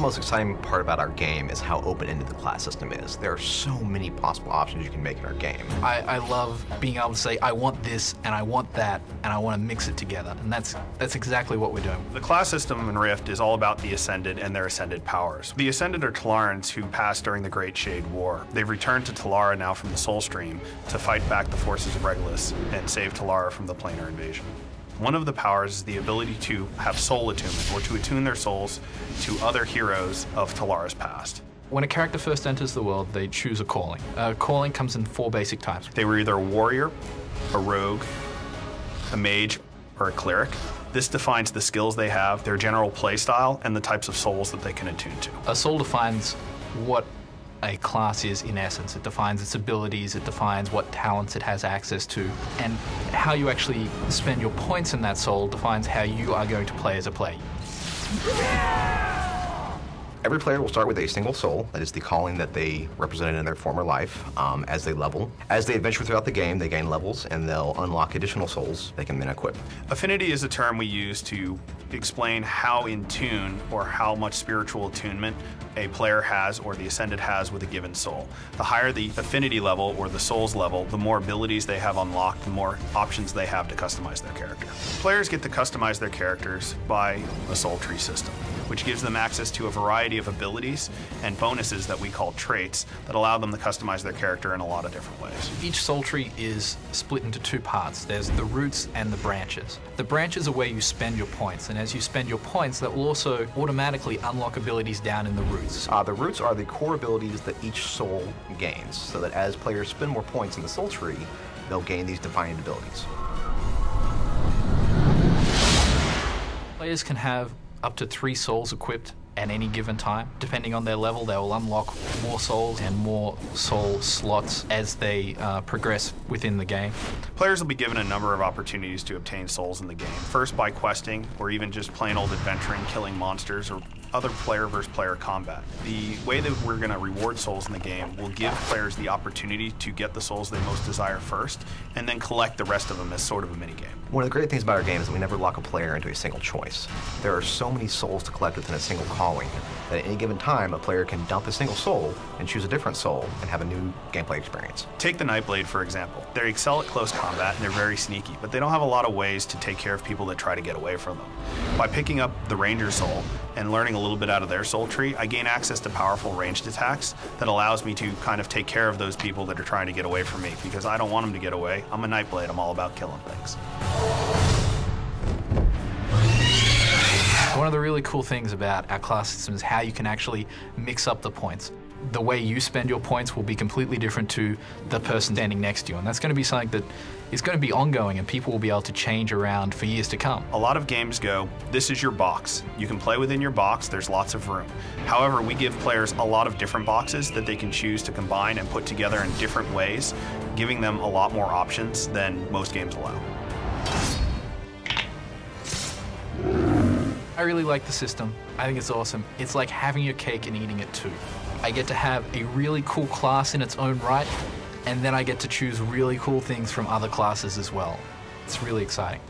the most exciting part about our game is how open-ended the class system is. There are so many possible options you can make in our game. I love being able to say, I want this, and I want that, and I want to mix it together. And that's exactly what we're doing. The class system in Rift is all about the Ascended and their Ascended powers. The Ascended are Talarans who passed during the Great Shade War. They've returned to Talara now from the Soul Stream to fight back the forces of Regulus and save Talara from the planar invasion. One of the powers is the ability to have soul attunement, or to attune their souls to other heroes of Talara's past. When a character first enters the world, they choose a calling. Calling comes in 4 basic types. They were either a warrior, a rogue, a mage, or a cleric. This defines the skills they have, their general play style, and the types of souls that they can attune to. A soul defines what a class is in essence. It defines its abilities, it defines what talents it has access to, and how you actually spend your points in that soul defines how you are going to play as a player. Every player will start with a single soul, that is the calling that they represented in their former life, as they level. As they adventure throughout the game, they gain levels, and they'll unlock additional souls they can then equip. Affinity is a term we use to explain how in tune or how much spiritual attunement a player has or the Ascended has with a given soul. The higher the affinity level or the souls level, the more abilities they have unlocked, the more options they have to customize their character. Players get to customize their characters by a soul tree system, which gives them access to a variety of abilities and bonuses that we call traits that allow them to customize their character in a lot of different ways. Each soul tree is split into 2 parts. There's the roots and the branches. The branches are where you spend your points, and as you spend your points, that will also automatically unlock abilities down in the roots. The roots are the core abilities that each soul gains, so that as players spend more points in the soul tree, they'll gain these defined abilities. Players can have up to 3 souls equipped at any given time. Depending on their level, they will unlock more souls and more soul slots as they progress within the game. Players will be given a number of opportunities to obtain souls in the game. First by questing, or even just plain old adventuring, killing monsters, or other player versus player combat. The way that we're going to reward souls in the game will give players the opportunity to get the souls they most desire first, and then collect the rest of them as sort of a minigame. One of the great things about our game is that we never lock a player into a single choice. There are so many souls to collect within a single calling that at any given time a player can dump a single soul and choose a different soul and have a new gameplay experience. Take the Nightblade, for example. They excel at close combat and they're very sneaky, but they don't have a lot of ways to take care of people that try to get away from them. By picking up the Ranger soul and learning a little bit out of their soul tree, I gain access to powerful ranged attacks that allows me to kind of take care of those people that are trying to get away from me, because I don't want them to get away. I'm a Nightblade, I'm all about killing things. One of the really cool things about our class system is how you can actually mix up the points. The way you spend your points will be completely different to the person standing next to you, and that's going to be something that is going to be ongoing and people will be able to change around for years to come. A lot of games go, this is your box. You can play within your box, there's lots of room. However, we give players a lot of different boxes that they can choose to combine and put together in different ways, giving them a lot more options than most games allow. I really like the system. I think it's awesome. It's like having your cake and eating it too. I get to have a really cool class in its own right, and then I get to choose really cool things from other classes as well. It's really exciting.